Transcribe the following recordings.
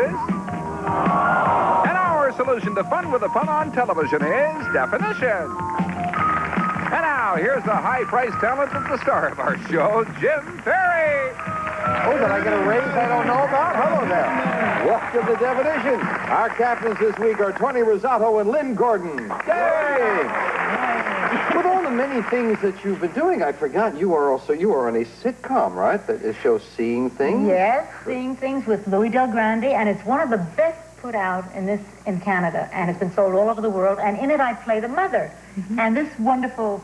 is... And our solution to fun with a pun on television is definition. And now, here's the high-priced talent of the star of our show, Jim Perry. Oh, did I get a raise I don't know about? Hello there. Welcome to Definition. Our captains this week are Tony Rosato and Lynn Gordon. Yay! With all the many things that you've been doing, I forgot you are on a sitcom, right? That shows Seeing Things? Yes, Seeing Things with Louis Del Grande, and it's one of the best put out in Canada, and it's been sold all over the world, and in it I play the mother. Mm-hmm. And this wonderful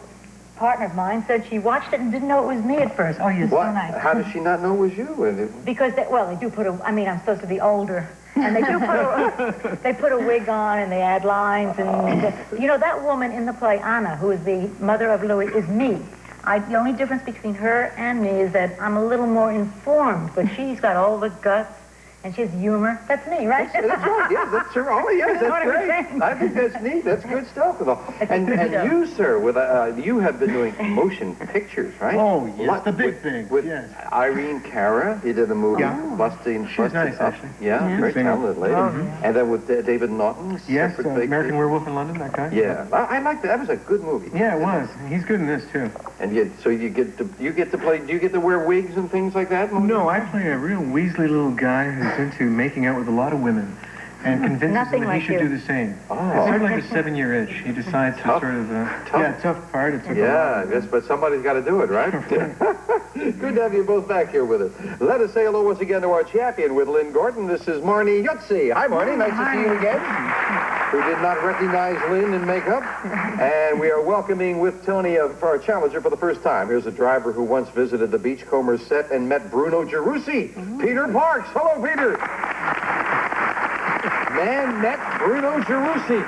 partner of mine said she watched it and didn't know it was me at first. Oh, you're so nice. How does she not know it was you? Because, they do put I'm supposed to be older. And they do put a wig on and they add lines. And, that woman in the play, Anna, who is the mother of Louis, is me. The only difference between her and me is that I'm a little more informed, but she's got all the guts. And she has humor. That's me, right? That's right. Yeah, that's her. Oh, yes, that's great. I think that's neat. That's good stuff. And you, sir, you have been doing motion pictures, right? Oh, yes, the big thing. With yes. Irene Cara, you did a movie, Busting She's nice, Up. actually. Yeah, very talented lady. And then with David Naughton. Yes, American Werewolf in London, that guy. Yeah, I liked that. That was a good movie. Yeah, it was. He's good in this too. And so you get to play. Do you get to wear wigs and things like that? No, I play a real weaselly little guy who's into making out with a lot of women and convinces him that he should do the same. Oh. It's sort of like a 7-year itch. He decides to sort of... tough part. It's yes, but somebody's got to do it, right? Good to have you both back here with us. Let us say hello once again to our champion with Lynn Gordon. This is Marnie Jutzi. Hi, Marnie. Nice to see you again. Who did not recognize Lynn in makeup. And we are welcoming with Tony for our challenger for the first time. Here's a driver who once visited the Beachcombers set and met Bruno Gerussi. Peter Parks. Hello, Peter. Man met Bruno Gerussi.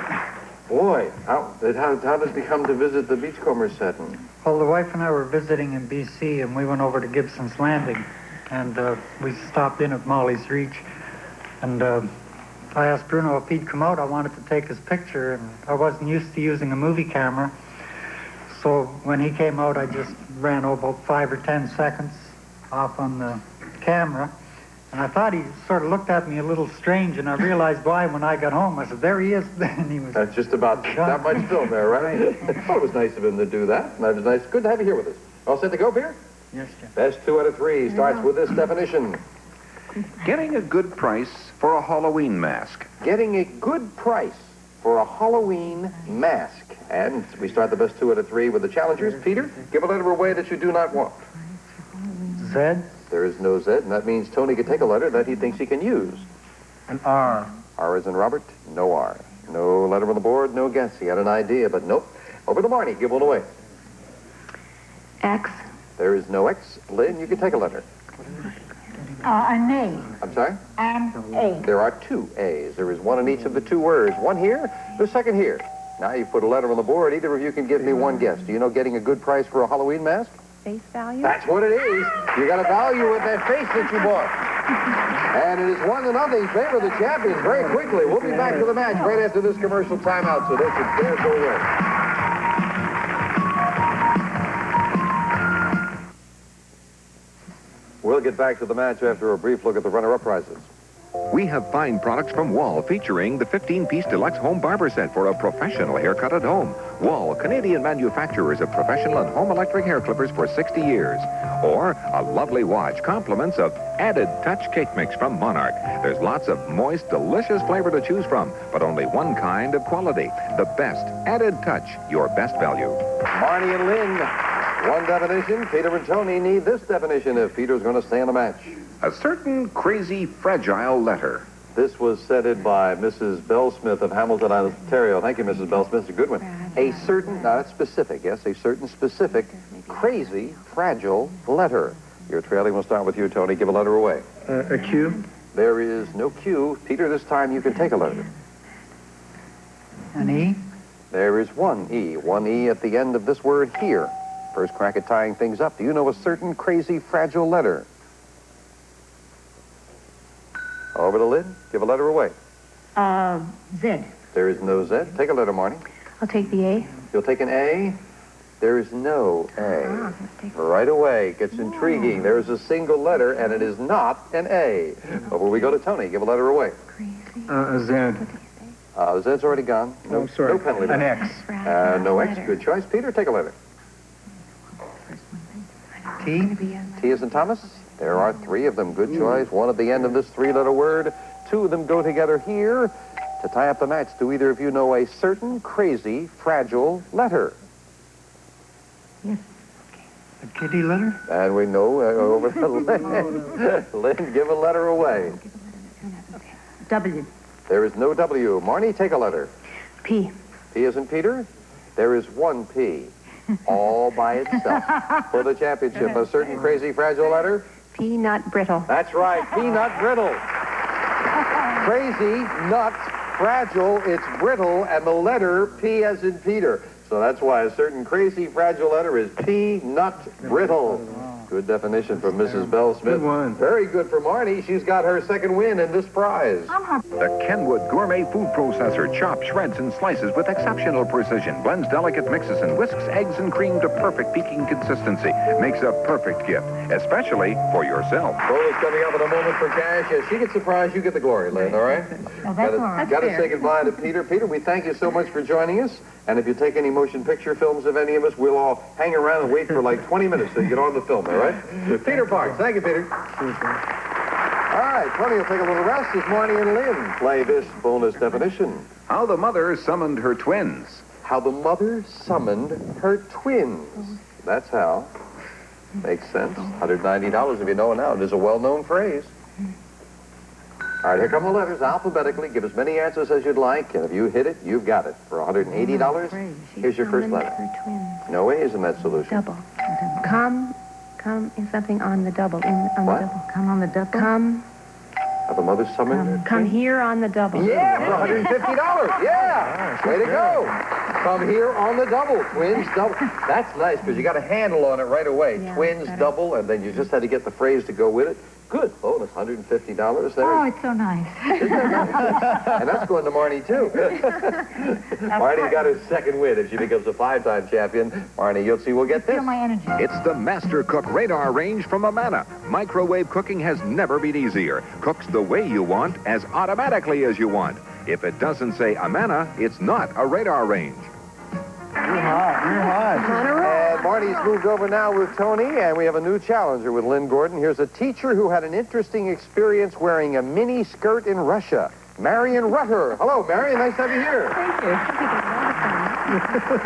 Boy, how did he come to visit the Beachcombers set? Well, the wife and I were visiting in B.C., and we went over to Gibson's Landing, and we stopped in at Molly's Reach, and I asked Bruno if he'd come out. I wanted to take his picture, and I wasn't used to using a movie camera, so when he came out, I just ran about 5 or 10 seconds off on the camera, and I thought he sort of looked at me a little strange, and I realized why when I got home. I said, there he is. And he was... That's just about that much film there, right? I thought it was nice of him to do that. That was nice. Good to have you here with us. All set to go, Peter? Yes, Jim. Best 2 out of 3 starts with this definition. Getting a good price for a Halloween mask. Getting a good price for a Halloween mask. And we start the best 2 out of 3 with the challengers. Peter, give a letter away that you do not want. Z. There is no Z, and that means Tony can take a letter that he thinks he can use. An R. R as in Robert, no R. No letter on the board, no guess. He had an idea, but nope. Over to Marnie, give one away. X. There is no X. Lynn, you can take a letter. An A. I'm sorry? An A. There are 2 A's. There is one in each of the 2 words. One here, the second here. Now you put a letter on the board. Either of you can give me one guess. Do you know getting a good price for a Halloween mask? Face value? That's what it is. You got to value with that face that you bought. And it is 1-0 in favor of the champions very quickly. We'll be back to the match right after this commercial timeout, so they can dare go away. We'll get back to the match after a brief look at the runner-up prizes. We have fine products from Wall featuring the 15-piece deluxe home barber set for a professional haircut at home. Wall, Canadian manufacturers of professional and home electric hair clippers for 60 years. Or a lovely watch, compliments of Added Touch Cake Mix from Monarch. There's lots of moist, delicious flavor to choose from, but only one kind of quality. The best Added Touch, your best value. Marnie and Lynn, one definition. Peter and Tony need this definition if Peter's going to stay in the match. A certain crazy, fragile letter. This was said by Mrs. Bellsmith of Hamilton, Ontario. Thank you, Mrs. Bellsmith. It's a good one. A certain, now that's specific, yes, a certain specific, crazy, fragile letter. Your trailing will start with you, Tony. Give a letter away. A Q. There is no Q. Peter, this time you can take a letter. An E. There is one E at the end of this word here. First crack at tying things up. Do you know a certain crazy, fragile letter? Over to Lynn. Give a letter away. Z. There is no Z. Take a letter, Marnie. I'll take the A. You'll take an A. There is no A. Right away, gets intriguing. There is a single letter, and it is not an A. Over we go to Tony. Give a letter away. A Z. Zed's already gone. No, sorry. no penalty. An X. No X. Good choice. Peter, take a letter. T. T as in Thomas. There are three of them. Good choice. One at the end of this three-letter word. Two of them go together here. To tie up the match, do either of you know a certain crazy, fragile letter? Yes. A kitty letter? And we know over to Lynn. Lynn, give a letter away. W. There is no W. Marnie, take a letter. P. P as in Peter. There is one P. All by itself. For the championship, a certain crazy, fragile letter. Peanut brittle. That's right, peanut brittle. Crazy, nut, fragile, it's brittle, and the letter P as in Peter. So that's why a certain crazy, fragile letter is peanut brittle. Good definition from Mrs. Bell Smith. Good one. Very good for Marnie. She's got her second win in this prize. The Kenwood Gourmet Food Processor chops, shreds, and slices with exceptional precision, blends delicate mixes and whisks eggs and cream to perfect peaking consistency. Makes a perfect gift, especially for yourself. Bonus coming up in a moment for cash. As she gets the prize, you get the glory, Lynn, all right? Oh, that's all right. Got to say goodbye to Peter. Peter, we thank you so much for joining us. And if you take any motion picture films of any of us, we'll all hang around and wait for like 20 minutes to get on the film, all right? Peter Parks. Thank you, Peter. All right, Tony will take a little rest as Marnie and Lynn play this bonus definition. How the mother summoned her twins. How the mother summoned her twins. That's how. Makes sense. $190 if you know it now. It is a well-known phrase. All right, here come the letters alphabetically. Give as many answers as you'd like, and if you hit it, you've got it. For $180, here's your first letter. No A's in that solution. Double. Come is something on the double. On What? the double. Come on the double. Come How the mother summoned her come here on the double. Yeah, for $150. Yeah. Way to go. Come here on the double. Twins double. That's nice because you got a handle on it right away. Yeah, Twins better. double, and then you just had to get the phrase to go with it. Good bonus, $150 there. Oh, it's so nice. And that's going to Marnie, too. Marnie's got her second win. If she becomes a five-time champion, Marnie Jutzi will get this. Feel my energy. It's the Master Cook Radar range from Amana. Microwave cooking has never been easier. Cooks the way you want, as automatically as you want. If it doesn't say Amana, it's not a radar range. You're hot. And Marty's moved over now with Tony, and we have a new challenger with Lynn Gordon. Here's a teacher who had an interesting experience wearing a mini skirt in Russia. Marion Rutter. Hello, Marion. Nice to have you here. Thank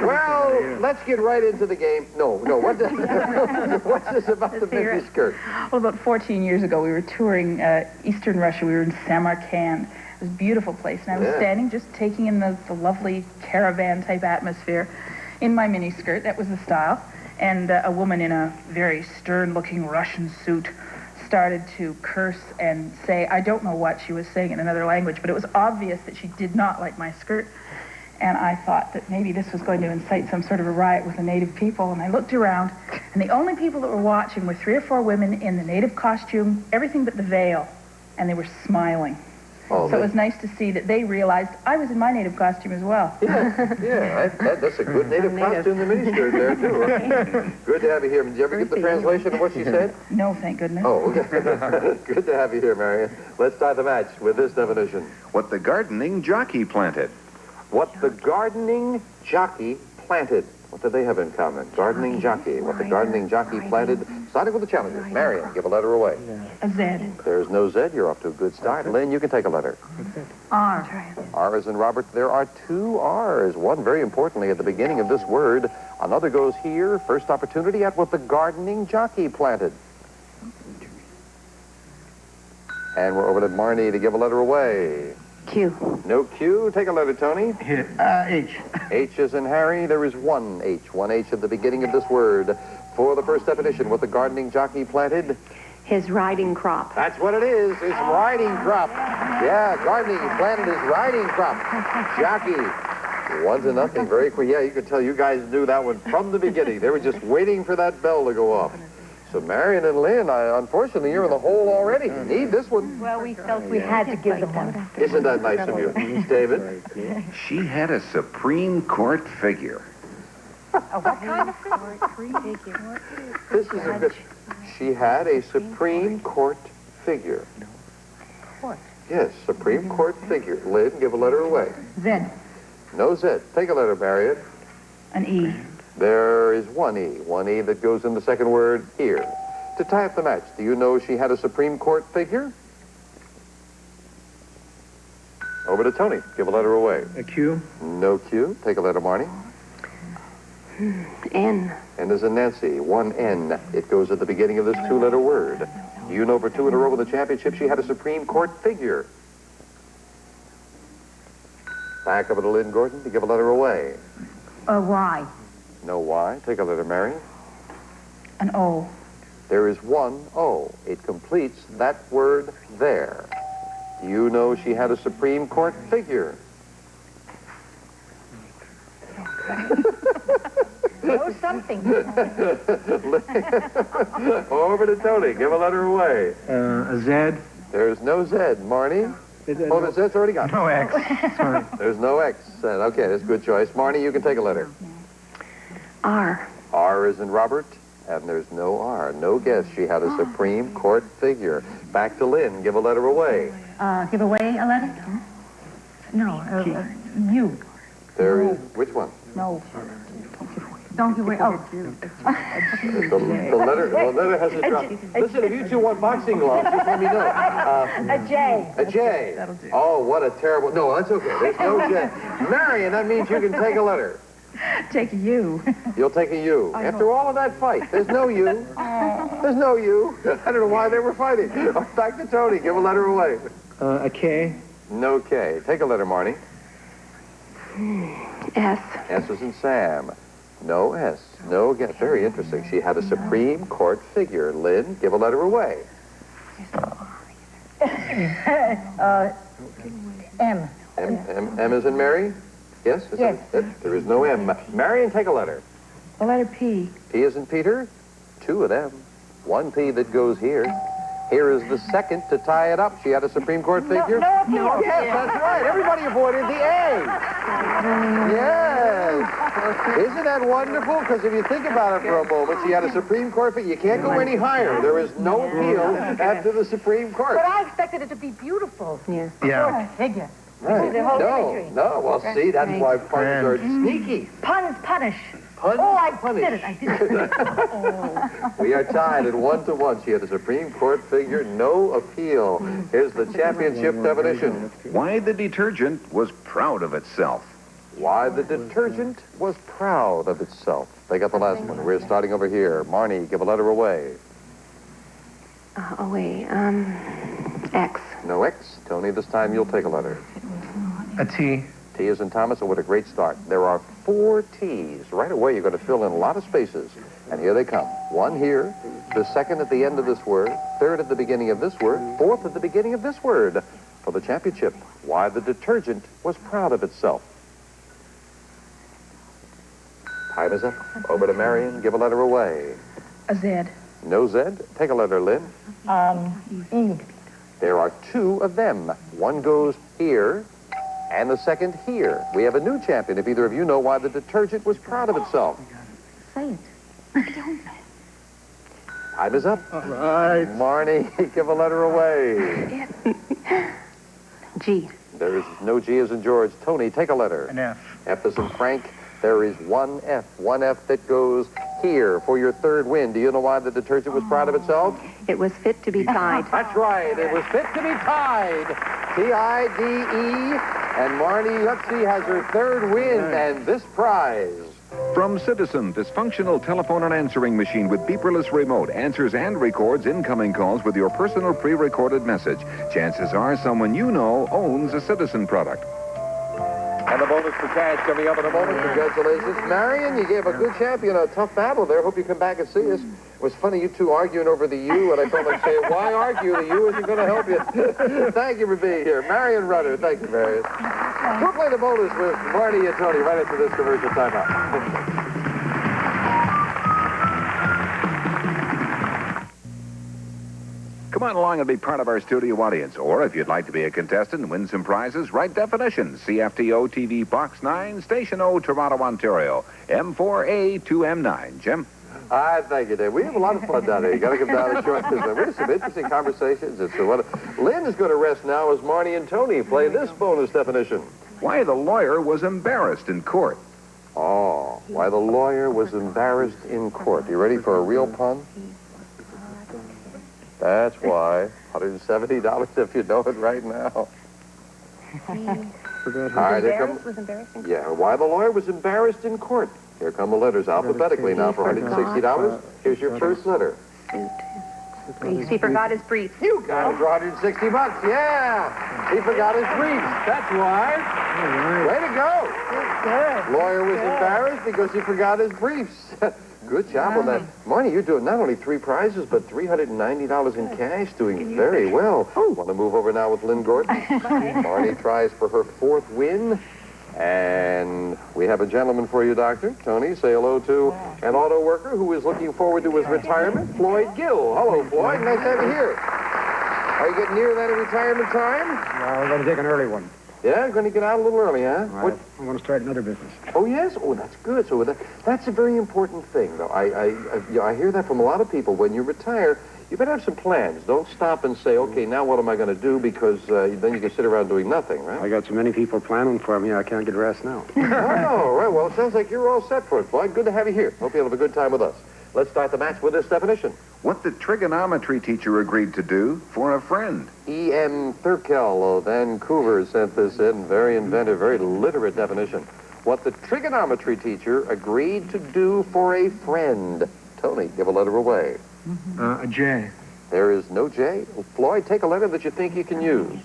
you. Well, let's get right into the game. No. What's this about the mini skirt? Well, about 14 years ago, we were touring Eastern Russia. We were in Samarkand. It was a beautiful place, and I was standing just taking in the lovely caravan-type atmosphere in my miniskirt. That was the style. And a woman in a very stern-looking Russian suit started to curse and say, I don't know what she was saying in another language, but it was obvious that she did not like my skirt. And I thought that maybe this was going to incite some sort of a riot with the native people. And I looked around, and the only people that were watching were 3 or 4 women in the native costume, everything but the veil, and they were smiling. Oh, So it was nice to see that they realized I was in my native costume as well. Yeah, that's a good native costume, the miniskirt there, too. Good to have you here. Did you ever get the translation of what she said? No, thank goodness. Oh, okay. Good to have you here, Marion. Let's start the match with this definition. What the gardening jockey planted. What the gardening jockey planted. What do they have in common? Gardening jockey. What the gardening jockey planted. Starting with the challengers. Marion, give a letter away. A Z. There's no Z. You're off to a good start. Lynn, you can take a letter. R. R as in Robert. There are 2 R's. One, very importantly, at the beginning of this word. Another goes here. First opportunity at what the gardening jockey planted. And we're over to Marnie to give a letter away. Q. No Q. Take a letter, Tony. H. H as in Harry. There is one H. One H at the beginning of this word. For the first definition, what the gardening jockey planted. His riding crop. That's what it is. It's riding crop. Yeah, gardening. He planted his riding crop. Jockey. 1-0. Very quick. Yeah, you could tell you guys knew that one from the beginning. They were just waiting for that bell to go off. So Marion and Lynn, unfortunately, you're in the hole already. You need this one. Well, we felt we had to give them one. Isn't that nice of you, David? She had a Supreme Court figure. What kind of court? This is a good... She had a Supreme Court figure. Court? Yes, Supreme Court figure. Lynn, give a letter away. Z. No Z. Take a letter, Marion. An E. There is one E that goes in the second word here. To tie up the match, do you know she had a Supreme Court figure? Over to Tony. Give a letter away. A Q? No Q. Take a letter, Marnie. N. N is in Nancy. One N. It goes at the beginning of this two-letter word. Do you know for two in a row in the championship she had a Supreme Court figure? Back over to Lynn Gordon to give a letter away. Y. No Y. Take a letter, Mary. An O. There is one O. It completes that word there. Do you know she had a Supreme Court figure? Know something. Over to Tony. Give a letter away. A Z? There's no Z. Marnie? Oh, the Z's already gone. No X. Sorry. There's no X. Okay, that's a good choice. Marnie, you can take a letter. R. R is in Robert, and there's no R. No guess. She had a Supreme Court figure. Back to Lynn. Give a letter away. Give away a letter? No, U. There is... Which one? No. Don't give away. Oh. The letter has a drop. Listen, if you two want boxing gloves, just let me know. A J. A J. That'll do. Oh, what a terrible... No, that's okay. There's no J. Marion, that means you can take a letter. Take a U. You'll take a U. After all of that fight, there's no U. There's no U. I don't know why they were fighting. Back to Tony. Give a letter away. A K? No K. Take a letter, Marnie. S. S is in Sam. No S. No guess. Very interesting. She had a Supreme Court figure. Lynn, give a letter away. M. M is in Mary? Yes? Yes. There is no M. Marion, take a letter. The letter P. P is in Peter. Two of them. One P that goes here. Here is the second to tie it up. She had a Supreme Court figure. No. Yes, that's right. Everybody avoided the A. Yes. Isn't that wonderful? Because if you think about it for a moment, she had a Supreme Court figure. You can't go any higher. There is no appeal after the Supreme Court. But I expected it to be beautiful. Yeah. Yeah. Figure. Right. The whole imagery. No. Well, see, that's why puns are sneaky. Puns punish. Puns I punish. did it. I did it. We are tied at 1-1. She had a Supreme Court figure, no appeal. Here's the championship definition. Why the detergent was proud of itself. Why the detergent was proud of itself. They got the last one. We're starting over here. Marnie, give a letter away. X. No X. Tony, this time you'll take a letter. A T. T is in Thomas, and what a great start. There are 4 T's. Right away, you're going to fill in a lot of spaces. And here they come. One here, the second at the end of this word, third at the beginning of this word, fourth at the beginning of this word. For the championship, why the detergent was proud of itself. Time is up. Over to Marion. Give a letter away. A Z. No Z. Take a letter, Lynn. E. There are 2 of them. One goes here, and the second here. We have a new champion, if either of you know why the detergent was proud of itself. Say it. Time is up. All right. Marnie, give a letter away. G. There is no G as in George. Tony, take a letter. An F. F as in Frank. There is one F. One F that goes here for your third win. Do you know why the detergent was proud of itself? It was fit to be tied. That's right. It was fit to be tied. T-I-D-E. And Marnie Jutzi has her third win and this prize. From Citizen, dysfunctional telephone and answering machine with beeperless remote answers and records incoming calls with your personal pre-recorded message. Chances are someone you know owns a Citizen product. And the bonus for cash coming up in a moment. Congratulations. Marion, you gave a good champion a tough battle there. Hope you come back and see us. It was funny, you two arguing over the U, and I felt like saying, why argue? The U isn't going to help you. Thank you for being here. Marion Rudder. Thank you, Marion. We'll play the bonus with Marnie and Tony right after this commercial timeout. Come on along and be part of our studio audience. Or if you'd like to be a contestant and win some prizes, write definition. CFTO-TV Box 9, Station O, Toronto, Ontario. M4A to M9. Jim? Thank you, Dave. We have a lot of fun down here. You got to come down and join us. We have some interesting conversations. Lynn is going to rest now as Marnie and Tony play this bonus definition. Why the lawyer was embarrassed in court. Oh, why the lawyer was embarrassed in court. You ready for a real pun? That's why. $170 if you know it right now. All right, here comes. Yeah, why the lawyer was embarrassed in court. Here come the letters alphabetically now for $160. Here's your first letter. He forgot his briefs. You got it for $160. Yeah. He forgot his briefs. That's why. Way to go. Good. Lawyer was embarrassed because he forgot his briefs. Good job on that. Marnie, you're doing not only 3 prizes, but $390 in cash. Doing very well. Want to move over now with Lynn Gordon? Marnie tries for her 4th win. And we have a gentleman for you, Doctor. Tony, say hello to an auto worker who is looking forward to his retirement, Floyd Gill. Hello, Floyd. Nice to have you here. Are you getting near that retirement time? Well, we're going to take an early one. Yeah, going to get out a little early, huh? I'm going to start another business. Oh, yes? Oh, that's good. So that's a very important thing, though. I hear that from a lot of people. When you retire, you better have some plans. Don't stop and say, okay, now what am I going to do? Because then you can sit around doing nothing, right? I got so many people planning for me, I can't get rest now. Oh, right. Well, it sounds like you're all set for it, Floyd. Good to have you here. Hope you'll have a good time with us. Let's start the match with this definition. What the trigonometry teacher agreed to do for a friend. E.M. Thurkel of Vancouver sent this in. Very inventive, very literate definition. What the trigonometry teacher agreed to do for a friend. Tony, give a letter away. A J. There is no J. Floyd, take a letter that you think you can use.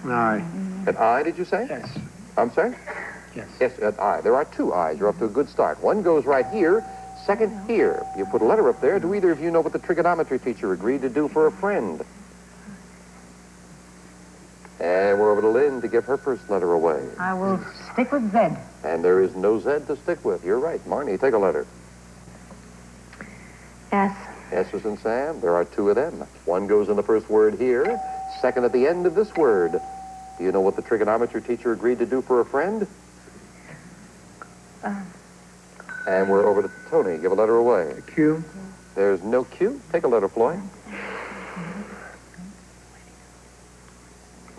Aye. An I, did you say? Yes. I'm sorry? Yes. Yes, an I. There are 2 I's. You're up to a good start. One goes right here, second here. You put a letter up there. Do either of you know what the trigonometry teacher agreed to do for a friend? And we're over to Lynn to give her first letter away. I will stick with Z. And there is no Z to stick with. You're right. Marnie, take a letter. S. S is in Sam. There are 2 of them. One goes in the first word here, second at the end of this word. Do you know what the trigonometry teacher agreed to do for a friend? And we're over to Tony. Give a letter away. Q. There's no Q. Take a letter, Floyd.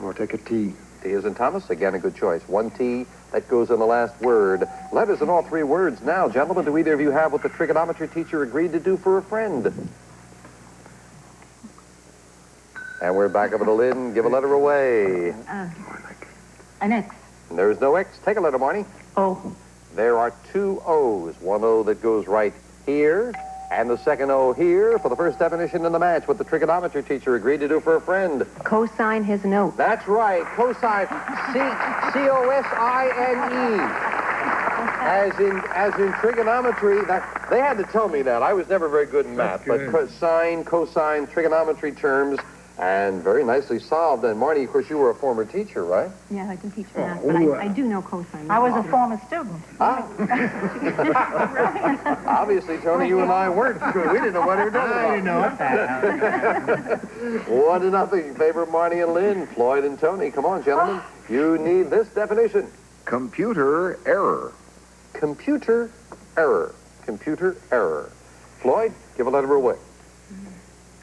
Or take a T. T is in Thomas. Again, a good choice. 1 T. That goes in the last word. Letters in all 3 words now. Gentlemen, do either of you have what the trigonometry teacher agreed to do for a friend? And we're back over to Lynn. Give a letter away. An X. And there's no X. Take a letter, Marnie. O. There are 2 O's. 1 O that goes right here, and the second O here for the first definition in the match. What the trigonometry teacher agreed to do for a friend. Co-sign his note. That's right. Cosine. C-O-S-I-N-E. As in trigonometry, they had to tell me that. I was never very good in math, but sine, cosine, trigonometry terms, and very nicely solved. And Marnie, of course, you were a former teacher, right? Yeah, I didn't teach math, but I do know cosine. I was a former student. Obviously, Tony, you and I weren't good. We didn't know what we were doing. I didn't know what that. 1-0. Favor Marnie and Lynn. Floyd and Tony. Come on, gentlemen. You need this definition. Computer error. Computer error. Computer error. Floyd, give a letter away.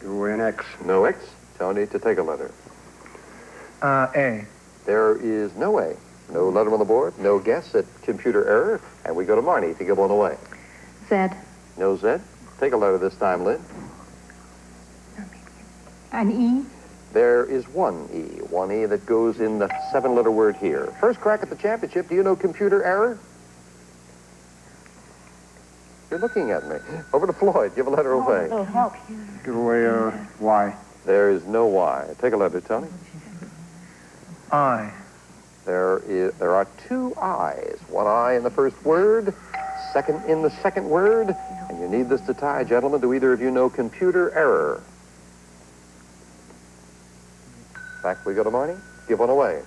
Give away an X. No X. Tony, to take a letter. A. There is no A. No letter on the board. No guess at computer error. And we go to Marnie to give one away. Z. No Z. Take a letter this time, Lynn. An E. There is 1 E. 1 E that goes in the 7-letter word here. First crack at the championship. Do you know computer error? You're looking at me. Over to Floyd. Give a letter away. Oh, help. Give away a Y. There is no Y. Take a letter, Tony. I. There are 2 I's. 1 I in the first word, second in the second word, and you need this to tie. Gentlemen, do either of you know computer error? Back we go to Marnie. Give one away.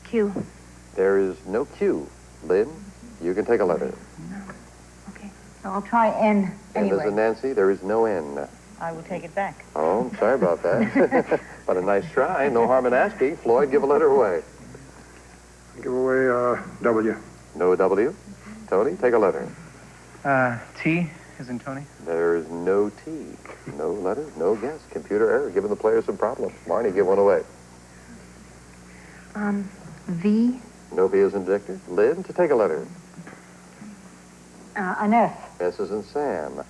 Q. There is no Q. Lynn, you can take a letter. Okay. So I'll try N N anyway. is in Nancy. There is no N. I will take it back. Oh, I'm sorry about that. But a nice try. No harm in asking. Floyd, give a letter away. Give away W. No W. Tony, take a letter. T is in Tony. There's no T. No letter, no guess. Computer error, giving the players some problems. Marnie, give one away. V. No V is in Victor. Lynn, to take a letter. An S. S is in Sam.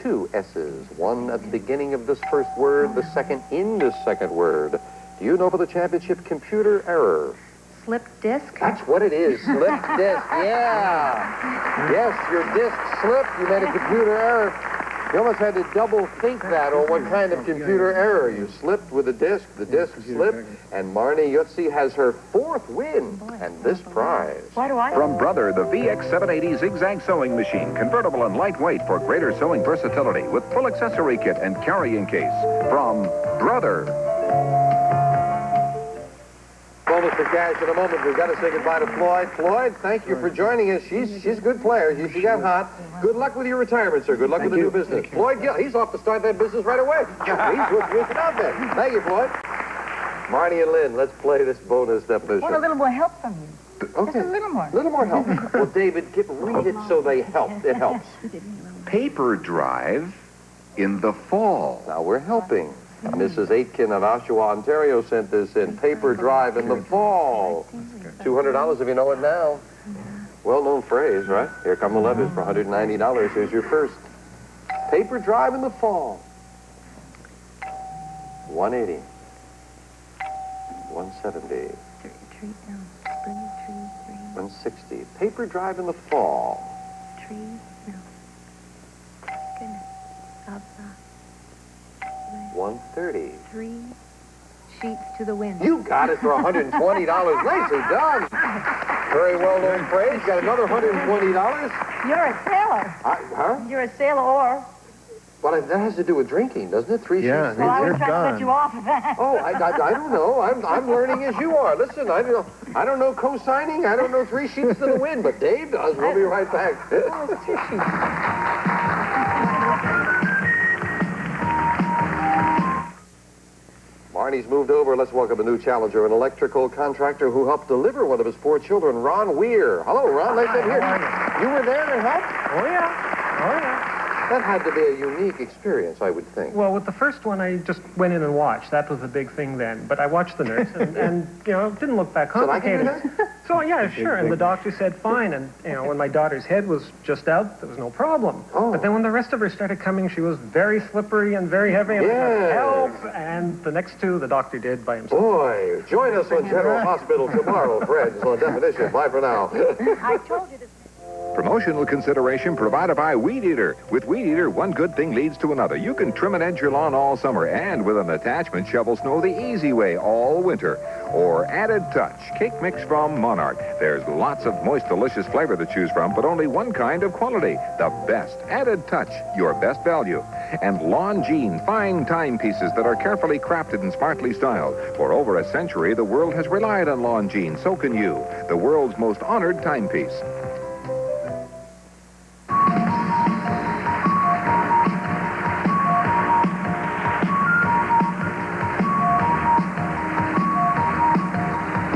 2 S's. One at the beginning of this first word, the second in this second word. Do you know for the championship computer error? Slip disc. That's what it is. Slip disc. Yeah. Yes, your disc slipped. You made a computer error. You almost had to double think that on what kind of computer error. You slipped with the disc slipped, and Marnie Jutzi has her 4th win and this prize. Why do I? From Brother, the VX780 zigzag sewing machine, convertible and lightweight for greater sewing versatility with full accessory kit and carrying case. From Brother. Bonus for cash in a moment. We've got to say goodbye to Floyd. Floyd, thank you for joining us. She's a good player. She got hot. Good luck with your retirement, sir. Good luck with the new business. Floyd Gill, he's off to start that business right away. He's with an outfit. Thank you, Floyd. Marnie and Lynn, let's play this bonus definition. Want a little more help from you. Okay. Just a little more. A little more help. Well, David, read it so they help. It helps. Paper drive in the fall. Now we're helping. Mrs. Aitken of Oshawa, Ontario sent this in. Paper drive in the fall. $200 if you know it now. Well-known phrase, right? Here come the letters for $190. Here's your first. Paper drive in the fall. 180. 170. 160. Paper drive in the fall. 130. 3 sheets to the wind. You got it for $120. Nicely done. Very well-known phrase. Got another $120. You're a sailor. Huh? You're a sailor. Well, that has to do with drinking, doesn't it? 3 sheets. Well, I was trying to let you off of that. Oh, I don't know. I'm learning as you are. Listen, I don't know co-signing. I don't know 3 sheets to the wind, but Dave does. We'll be right back. Oh, 2 sheets. Marnie's moved over. Let's welcome a new challenger, an electrical contractor who helped deliver one of his 4 children, Ron Weir. Hello, Ron. Nice to hear you. You were there to help? Oh, yeah. That had to be a unique experience, I would think. Well, with the first one, I just went in and watched. That was the big thing then. But I watched the nurse, and it didn't look that complicated. So I can do that? So, yeah, sure. And the doctor said fine. And, when my daughter's head was just out, there was no problem. Oh. But then when the rest of her started coming, she was very slippery and very heavy. And I had help. And the next 2, the doctor did by himself. Boy, join us on General Hospital tomorrow, Fred, on Definition. Bye for now. I told you to... Promotional consideration provided by Weed Eater. With Weed Eater, one good thing leads to another. You can trim and edge your lawn all summer, and with an attachment, shovel snow the easy way all winter. Or Added Touch, cake mix from Monarch. There's lots of moist, delicious flavor to choose from, but only one kind of quality. The best. Added Touch, your best value. And Lawn Jean, fine timepieces that are carefully crafted and smartly styled. For over a century, the world has relied on Lawn Jean. So can you. The world's most honored timepiece.